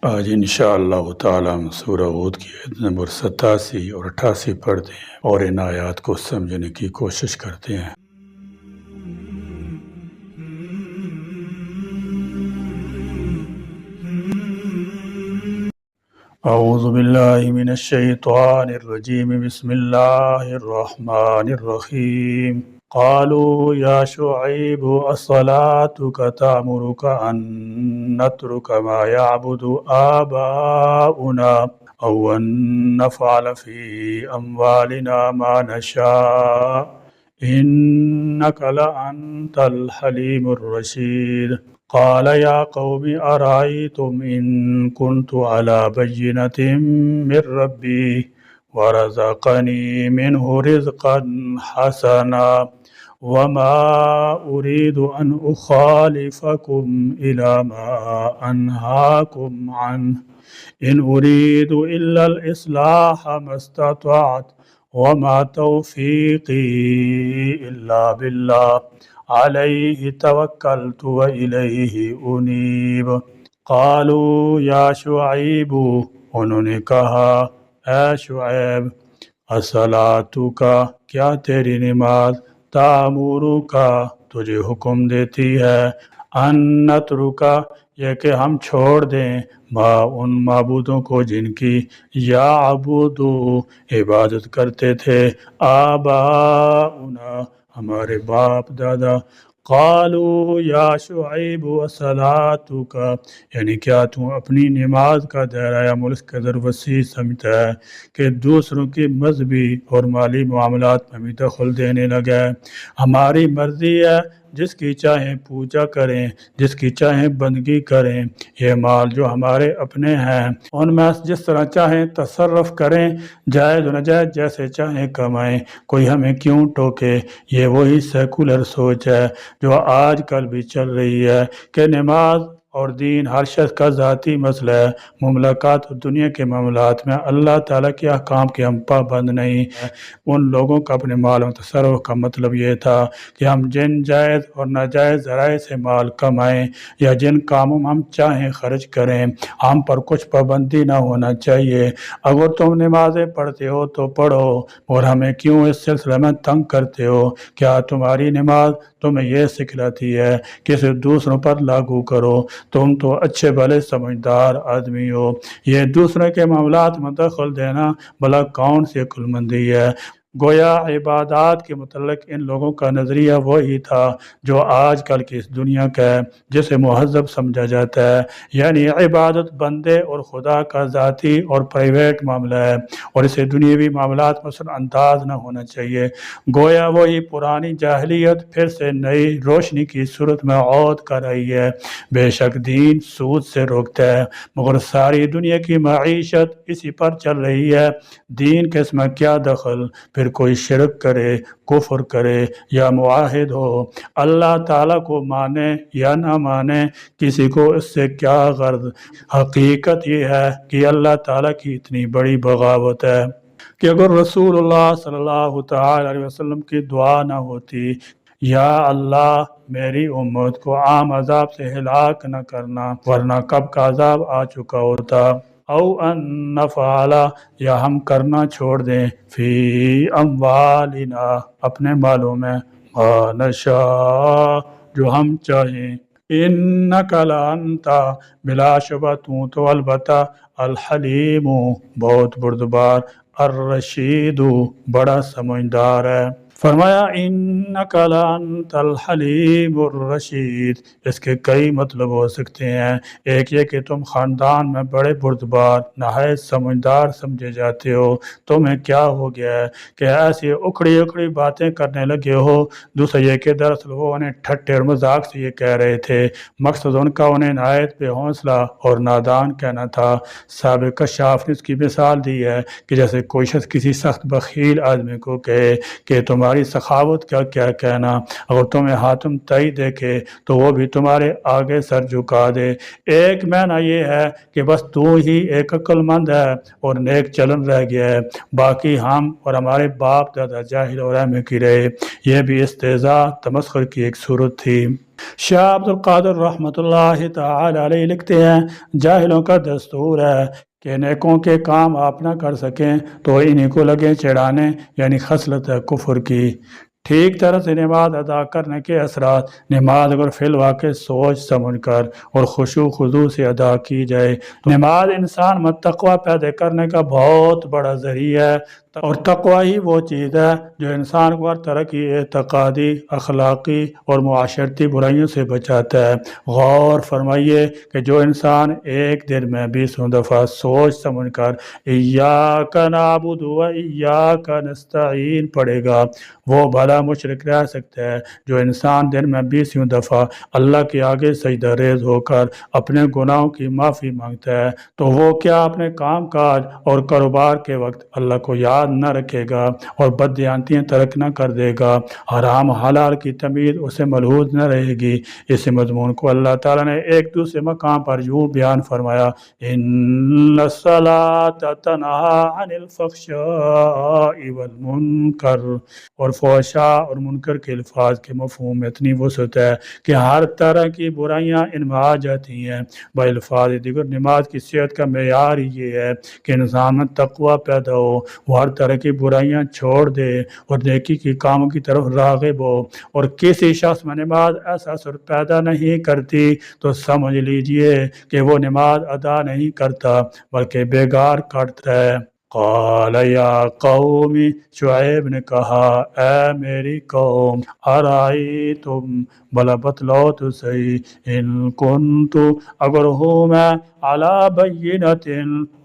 آج انشاءاللہ تعالی ہم سورہ ہود کی آیت نمبر 87 اور 88 پڑھتے ہیں اور ان آیات کو سمجھنے کی کوشش کرتے ہیں۔ اعوذ باللہ من الشیطان الرجیم، بسم اللہ الرحمن الرحیم۔ قالوا یا شعیب اصلاتک تأمرک ان نترک ما یعبد آباؤنا او ان نفعل فی اموالنا ما نشاء انک لانت الحلیم الرشید۔ قال یا قوم ارأیتم ان كنت على بینة من ربی ورزقنی منه رزقا حسنا وما اريد ان اخالفكم الى ما انهاكم عنه ان اريد الا الاصلاح ما استطعت وما توفیقی الا باللہ علیہ توکلت والیہ انیب۔ قالوا یا شعیب، انہوں نے کہا اے شعیب، اصلاتک، کیا تیری نماز، تأمرک، تجھے حکم دیتی ہے، ان نترک، یہ کہ ہم چھوڑ دیں، ما ان معبودوں کو جن کی یعبدو عبادت کرتے تھے، آباؤنا ہمارے باپ دادا۔ قالوا یا شعیب اصلاتک، یعنی کیا تم اپنی نماز کا دائرہ ملک قدر وسیع سمجھتا ہے کہ دوسروں کی مذہبی اور مالی معاملات میں بھی دخل دینے لگا ہے؟ ہماری مرضی ہے، جس کی چاہیں پوجا کریں، جس کی چاہیں بندگی کریں، یہ مال جو ہمارے اپنے ہیں ان میں جس طرح چاہیں تصرف کریں، جائز و ناجائز جیسے چاہیں کمائیں، کوئی ہمیں کیوں ٹوکے۔ یہ وہی سیکولر سوچ ہے جو آج کل بھی چل رہی ہے کہ نماز اور دین ہر شخص کا ذاتی مسئلہ ہے، مملکات اور دنیا کے معاملات میں اللہ تعالیٰ کے احکام کے ہم پابند نہیں ہیں۔ ان لوگوں کا اپنے مال و تصرف کا مطلب یہ تھا کہ ہم جن جائز اور ناجائز ذرائع سے مال کمائیں یا جن کاموں میں ہم چاہیں خرچ کریں، ہم پر کچھ پابندی نہ ہونا چاہیے۔ اگر تم نمازیں پڑھتے ہو تو پڑھو، اور ہمیں کیوں اس سلسلے میں تنگ کرتے ہو؟ کیا تمہاری نماز تمہیں یہ سکھلاتی ہے کہ اسے دوسروں پر لاگو کرو؟ تم تو اچھے بھلے سمجھدار آدمی ہو، یہ دوسرے کے معاملات میں دخل دینا بھلا کون سی عقل مندی ہے؟ گویا عبادات کے متعلق ان لوگوں کا نظریہ وہی تھا جو آج کل کی اس دنیا کا ہے، جسے مہذب سمجھا جاتا ہے، یعنی عبادت بندے اور خدا کا ذاتی اور پرائیویٹ معاملہ ہے اور اسے دنیاوی معاملات میں اثر انداز نہ ہونا چاہیے۔ گویا وہی پرانی جاہلیت پھر سے نئی روشنی کی صورت میں عود کر رہی ہے۔ بے شک دین سود سے روکتا ہے، مگر ساری دنیا کی معیشت اسی پر چل رہی ہے۔ دین کے اس میں کیا دخل؟ پھر کوئی شرک کرے، کفر کرے یا معاہد ہو، اللہ تعالیٰ کو مانے یا نہ مانے، کسی کو اس سے کیا غرض؟ حقیقت یہ ہے کہ اللہ تعالیٰ کی اتنی بڑی بغاوت ہے کہ اگر رسول اللہ صلی اللہ تعالی علیہ وسلم کی دعا نہ ہوتی، یا اللہ میری امت کو عام عذاب سے ہلاک نہ کرنا ورنہ کب کا عذاب آ چکا ہوتا، او ان نفعل، یا ہم کرنا چھوڑ دیں، فی اموالنا اپنے مالوں میں، ما نشاء جو ہم چاہیں، انک لانت بلا شبہ تو البتہ، الحلیم بہت بردبار، الرشید بڑا سمجھدار ہے۔ فرمایا انک لانت الحلیم الرشید، اس کے کئی مطلب ہو سکتے ہیں۔ ایک یہ کہ تم خاندان میں بڑے بردبار، نہایت سمجھدار سمجھے جاتے ہو، تمہیں کیا ہو گیا ہے کہ ایسی اکھڑی اکھڑی باتیں کرنے لگے ہو۔ دوسرا یہ کہ دراصل وہ انہیں ٹھٹے اور مذاق سے یہ کہہ رہے تھے، مقصد ان کا انہیں نہایت بے حوصلہ اور نادان کہنا تھا۔ سابق کشاف نے اس کی مثال دی ہے کہ جیسے کوئی شخص کسی سخت بخیل آدمی کو کہے کہ تمہاری سخاوت کا کیا کہنا، اگر تمہیں حاتم تائی دیکھے تو وہ بھی تمہارے آگے سر جھکا دے۔ ایک معنی یہ ہے کہ بس تو ہی ایک عقل مند ہے اور نیک چلن رہ گیا ہے، باقی ہم اور ہمارے باپ دادا جاہل اور احمق ہی رہے۔ یہ بھی استہزاء تمسخر کی ایک صورت تھی۔ شاہ عبد القادر رحمۃ اللہ تعالی علیہ لکھتے ہیں، جاہلوں کا دستور ہے کہ نیکوں کے کام آپ نہ کر سکیں تو انہیں کو لگیں چڑھانے، یعنی خصلت ہے کفر کی۔ ٹھیک طرح سے نماز ادا کرنے کے اثرات، نماز اگر فی الواقع سوچ سمجھ کر اور خشوع خضوع سے ادا کی جائے تو نماز انسان میں تقوی پیدا کرنے کا بہت بڑا ذریعہ ہے، اور تقوی ہی وہ چیز ہے جو انسان کو ہر طرح کی اعتقادی، اخلاقی اور معاشرتی برائیوں سے بچاتا ہے۔ غور فرمائیے کہ جو انسان ایک دن میں 20 دفعہ سوچ سمجھ کر ایاک نعبد و ایاک نستعین پڑھے گا، وہ بھلا مشرک رہ سکتا ہے۔ جو انسان دن میں 20 دفعہ اللہ کے آگے سجدہ ریز ہو کر اپنے گناہوں کی معافی مانگتا ہے، تو وہ کیا اپنے کام کاج اور کاروبار کے وقت اللہ کو یاد نہ رکھے گا اور بددیانتیاں ترک نہ کر دے گا؟ حرام حلال کی تمیز اسے ملحوظ نہ رہے گی۔ اس مضمون کو اللہ تعالیٰ نے ایک دوسرے مقام پر یوں بیان فرمایا، ان الصلاۃ تنہی عن الفحشاء والمنکر، اور فحشاء اور منکر کے الفاظ کے مفہوم میں اتنی وسعت ہے کہ ہر طرح کی برائیاں ان میں آ جاتی ہیں۔ بالفاظ دیگر نماز کی صحت کا معیار ہی یہ ہے کہ انسان میں تقوی پیدا ہو، وہ ہر طرح کی برائیاں چھوڑ دے اور نیکی کی کاموں کی طرف راغب ہو۔ اور کسی شخص میں نماز ایسا اثر پیدا نہیں کرتی تو سمجھ لیجئے کہ وہ نماز ادا نہیں کرتا بلکہ بیگار کرتا ہے۔ قال یا قوم، شعیب نے کہا اے میری قوم، ارائیتم، بھلا بتلاؤ تو صحیح، ان کنت، اگر ہوں میں، علی بینۃ،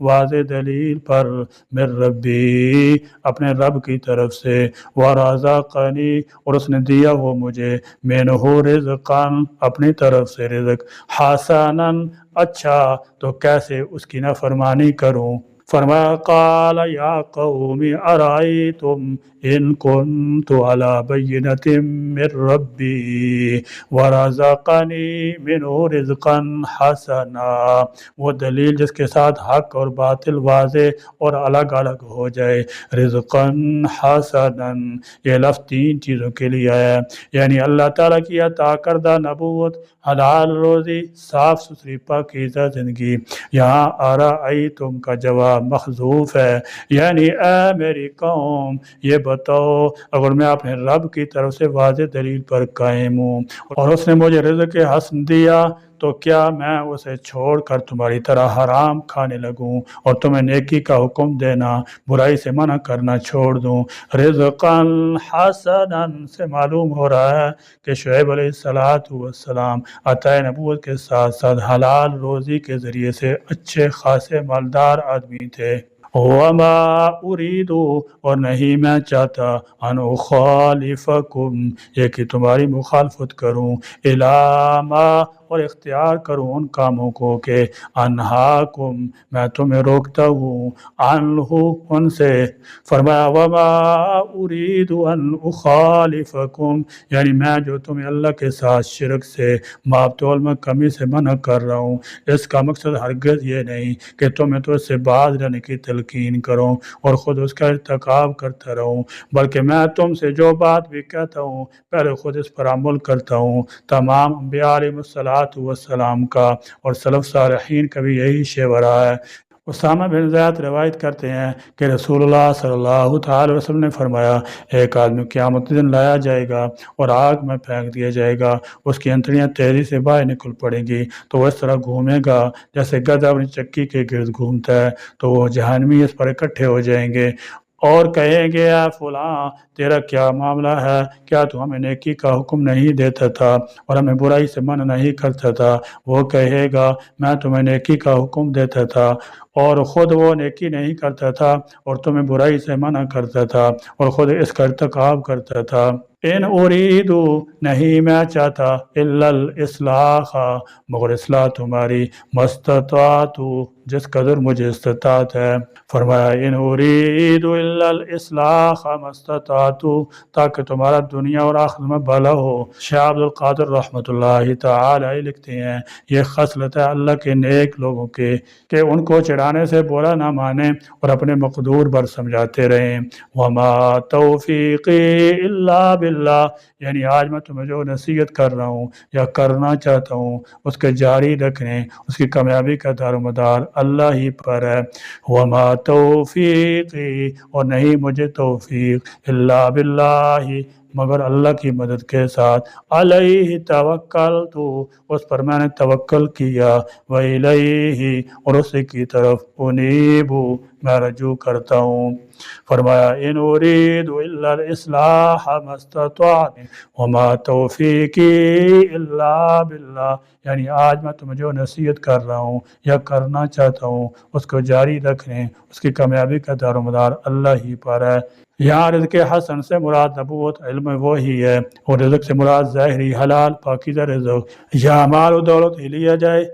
واضح دلیل پر، من ربی، اپنے رب کی طرف سے، ورزقنی، اور اس نے دیا وہ مجھے، منہ رزقا، اپنی طرف سے رزق، حسنا، اچھا، تو کیسے اس کی نافرمانی کروں؟ فرمایا قال یا قوم ارائیتم ان کنت علی بینۃ من ربی ورزقنی منہ رزقا حسنا، وہ دلیل جس کے ساتھ حق اور باطل واضح اور الگ الگ ہو جائے۔ رزقا حسنا، یہ لفظ 3 چیزوں کے لیے ہے، یعنی اللہ تعالیٰ کی عطا کردہ نبوت، حلال روزی، صاف ستھری پاکیزہ زندگی۔ یہاں ارائیتم کا جواب محذوف ہے، یعنی اے میری قوم یہ بتاؤ، اگر میں اپنے رب کی طرف سے واضح دلیل پر قائم ہوں اور اس نے مجھے رزق حسن دیا، تو کیا میں اسے چھوڑ کر تمہاری طرح حرام کھانے لگوں اور تمہیں نیکی کا حکم دینا، برائی سے منع کرنا چھوڑ دوں؟ رزقا حسنا سے معلوم ہو رہا ہے کہ شعیب علیہ السلام عطائے نبوت کے ساتھ ساتھ حلال روزی کے ذریعے سے اچھے خاصے مالدار آدمی تھے۔ وما اريد، اور نہیں میں چاہتا، ان اخالفکم، یہ کہ تمہاری مخالفت کروں، الی ما، اور اختیار کروں ان کاموں کو کہ انہاکم، میں تمہیں روکتا ہوں، عنہ، ان سے۔ فرمایا وما اريد ان اخالفکم، یعنی میں جو تمہیں اللہ کے ساتھ شرک سے، ماب تول میں کمی سے منع کر رہا ہوں، اس کا مقصد ہرگز یہ نہیں کہ تمہیں تو اس سے باز رہنے کی تلقین کروں اور خود اس کا ارتکاب کرتا رہوں، بلکہ میں تم سے جو بات بھی کہتا ہوں پہلے خود اس پر عمل کرتا ہوں۔ تمام انبیاء علیہ السلام کا اور سلف صالحین کا بھی یہی شیوہ رہا ہے۔ اسامہ بن زید روایت کرتے ہیں کہ رسول اللہ صلی اللہ تعالی وسلم نے فرمایا، ایک آدمی قیامت کے دن لایا جائے گا اور آگ میں پھینک دیا جائے گا، اس کی انتڑیاں تیزی سے باہر نکل پڑیں گی، تو وہ اس طرح گھومے گا جیسے گدھا اپنی چکی کے گرد گھومتا ہے، تو وہ جہنمی اس پر اکٹھے ہو جائیں گے اور کہیں گے اے فلاں، تیرا کیا معاملہ ہے؟ کیا تو ہمیں نیکی کا حکم نہیں دیتا تھا اور ہمیں برائی سے منع نہیں کرتا تھا؟ وہ کہے گا میں تمہیں نیکی کا حکم دیتا تھا اور خود وہ نیکی نہیں کرتا تھا اور تمہیں برائی سے منع کرتا تھا اور خود اس کا ارتکاب کرتا تھا۔ ان اريد، نہیں میں چاہتا، الا الاصلاح، مگر اصلاح تمہاری، مستطاعت، جس قدر مجھے استطاعت ہے۔ فرمایا ان اريد الا الاصلاح ما استطعت، تاکہ تمہارا دنیا اور آخرت میں بھلا ہو۔ شیخ عبد القادر رحمۃ اللہ تعالی علیہ لکھتے ہیں یہ خصلت ہے اللہ کے نیک لوگوں کے کہ ان کو چڑھانے سے برا نہ مانیں اور اپنے مقدور پر سمجھاتے رہیں۔ وما توفیقی الا باللہ، یعنی آج میں تمہیں جو نصیحت کر رہا ہوں یا کرنا چاہتا ہوں اس کے جاری رکھنے، اس کی کامیابی کا دار و مدار اللہ ہی پر ہے۔ وما توفیقی، اور نہیں مجھے توفیق، الا باللہ، مگر اللہ کی مدد کے ساتھ، علیہ توکلت، اس پر میں نے توکل کیا، وإلیہ، اور اسی کی طرف انیب، میں رجوع کرتا ہوں۔ فرمایا ان اريد الا الاصلاح ما استطعت وما توفیقی الا باللہ، یعنی آج میں تمہیں جو نصیحت کر رہا ہوں یا کرنا چاہتا ہوں اس کو جاری رکھنے، اس کی کامیابی کا دار و مدار اللہ ہی پر ہے۔ یہاں رزق حسن سے مراد نبوت علم وہی ہے، اور رزق سے مراد ظاہری حلال پاکیزہ رزق یا مال و دولت ہی لیا جائے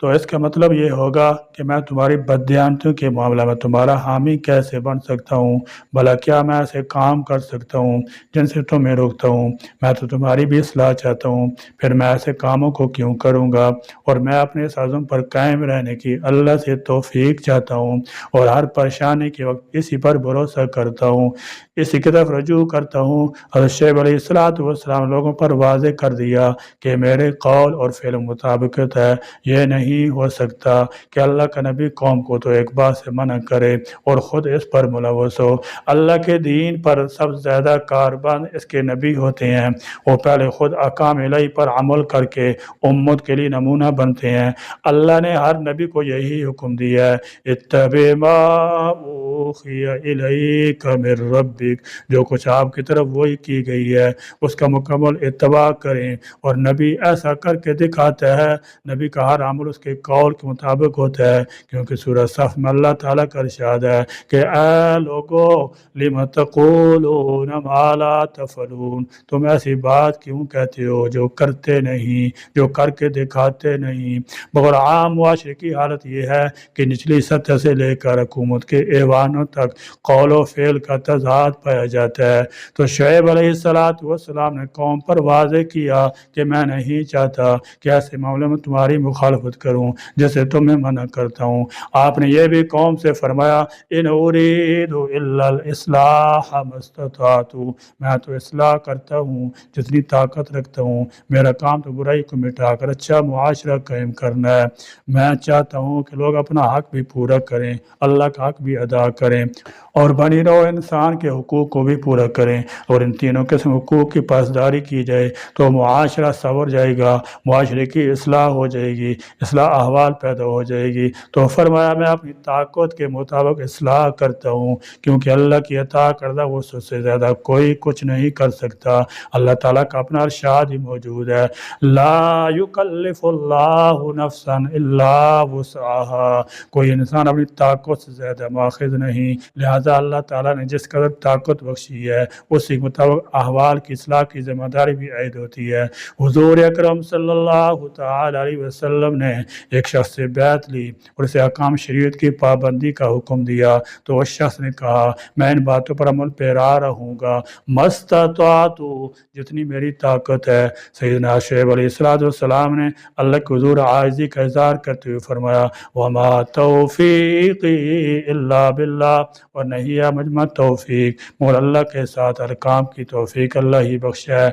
تو اس کا مطلب یہ ہوگا کہ میں تمہاری بددیانتوں کے معاملہ میں تمہارا حامی کیسے بن سکتا ہوں، بھلا کیا میں ایسے کام کر سکتا ہوں جن سے تمہیں روکتا ہوں؟ میں تو تمہاری بھی اصلاح چاہتا ہوں، پھر میں ایسے کاموں کو کیوں کروں گا؟ اور میں اپنے اس عزم پر قائم رہنے کی اللہ سے توفیق چاہتا ہوں، اور ہر پریشانی کے وقت اسی پر بھروسہ کرتا ہوں، اسی کی طرف رجوع کرتا ہوں۔ حضرت شعیب علیہ السلام لوگوں پر واضح کر دیا کہ میرے قول اور فعل مطابقت ہے، یہ نہیں ہو سکتا کہ اللہ کا نبی قوم کو تو ایک بات سے منع کرے اور خود اس پر ملوث ہو۔ اللہ کے دین پر سب سے زیادہ کاربند اس کے نبی ہوتے ہیں، وہ پہلے خود احکام الہی پر عمل کر کے امت کے لیے نمونہ بنتے ہیں۔ اللہ نے ہر نبی کو یہی حکم دیا ہے، اتبع ما اوحی الیک من ربک، جو کچھ آپ کی طرف وہی کی گئی ہے اس کا مکمل اتباع کریں، اور نبی ایسا کر کے دکھاتا ہے، نبی کا ہر عمل اس کے قول کے مطابق ہوتا ہے، کیونکہ سورہ صف میں اللہ تعالیٰ کا ارشاد ہے کہ اے لوگو لم تقولون ما لا تفعلون، تم ایسی بات کیوں کہتے ہو جو کرتے نہیں، جو کر کے دکھاتے نہیں۔ مگر عام معاشرے کی حالت یہ ہے کہ نچلی سطح سے لے کر حکومت کے ایوانوں تک قول و فعل کا تضاد پایا جاتا ہے۔ تو شعیب علیہ السلام نے قوم پر واضح کیا کہ میں نہیں چاہتا کہ ایسے معاملے میں تمہاری مخالفت کروں جیسے تمہیں منع کرتا ہوں۔ آپ نے یہ بھی قوم سے فرمایا ان اريد الا الاصلاح ما استطعت، میں تو اصلاح کرتا ہوں جتنی طاقت رکھتا ہوں، میرا کام تو برائی کو مٹا کر اچھا معاشرہ قائم کرنا ہے۔ میں چاہتا ہوں کہ لوگ اپنا حق بھی پورا کریں، اللہ کا حق بھی ادا کریں، اور بنی نوع انسان کے حقوق کو بھی پورا کریں، اور ان تینوں قسم حقوق کی پاسداری کی جائے تو معاشرہ سنور جائے گا، معاشرے کی اصلاح ہو جائے گی، اصلاح احوال پیدا ہو جائے گی۔ تو فرمایا میں اپنی طاقت کے مطابق اصلاح کرتا ہوں، کیونکہ اللہ کی عطا کردہ وسعت سے زیادہ کوئی کچھ نہیں کر سکتا۔ اللہ تعالیٰ کا اپنا ارشاد ہی موجود ہے، لا یکلف اللہ نفسا الا وسعها، کوئی انسان اپنی طاقت سے زیادہ ماخذ نہیں، لہذا اللہ تعالیٰ نے جس قدر طاقت بخشی ہے اسی کے مطابق احوال کی اصلاح کی ذمہ داری بھی عائد ہوتی ہے۔ حضور اکرم صلی اللہ تعالی علیہ وسلم نے ایک شخص سے بیعت لی اور اسے احکام شریعت کی پابندی کا حکم دیا، تو اس شخص نے کہا میں ان باتوں پر عمل پیرا رہوں گا مستطاعت، جتنی میری طاقت ہے۔ سیدنا شعیب علیہ السلام نے اللہ کے حضور عاجزی کا اظہار کرتے ہوئے فرمایا وما توفیقی الا باللہ، اور نہیں ہے مجمع توفیق مگر اللہ کے ساتھ، ہر کام کی توفیق اللہ ہی بخشا ہے۔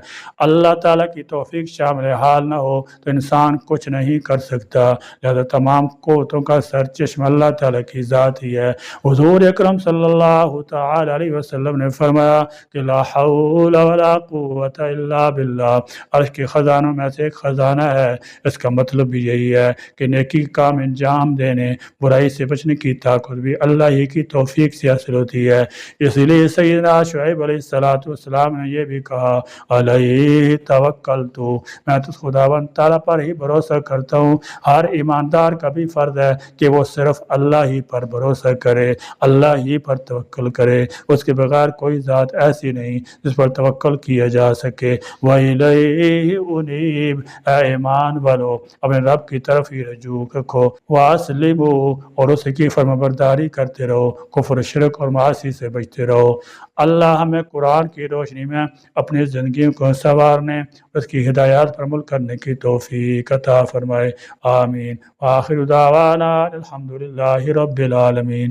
اللہ تعالیٰ کی توفیق شامل حال نہ ہو تو انسان کچھ نہیں کر سکتا، لہذا تمام قوتوں کا سرچشمہ اللہ تعالیٰ کی ذات ہی ہے۔ حضور اکرم صلی اللہ تعالی علیہ وسلم نے فرمایا کہ لا حول ولا قوت الا باللہ، عرش کے خزانوں میں سے ایک خزانہ ہے۔ اس کا مطلب بھی یہی ہے کہ نیکی کام انجام دینے، برائی سے بچنے کی طاقت بھی اللہ ہی کی توفیق سے حاصل ہوتی ہے۔ اس لیے سیدنا شعیب علیہ السلام نے یہ بھی کہا علیہ توکلت، میں تو خداوند تعالیٰ پر ہی بھروسہ کرتا ہوں، ہر ایماندار کا بھی فرض ہے کہ وہ صرف اللہ ہی پر بھروسہ کرے، اللہ ہی پر توکل کرے، اس کے بغیر کوئی ذات ایسی نہیں جس پر توکل کیا جا سکے۔ وَإِلَيْهِ أُنِيبُ، اے ایمان والو اپنے رب کی طرف ہی رجوع رکھو، وَأَسْلِمُوا، اور اس کی فرمانبرداری کرتے رہو، کفر شرک اور معاصی سے بچتے رہو۔ اللہ ہمیں قرآن کی روشنی میں اپنی زندگیوں کو سنوارنے، اس کی ہدایات پر عمل کرنے کی توفیق عطا فرمائے، آمین۔ آخر دعوانا الحمدللہ رب العالمین۔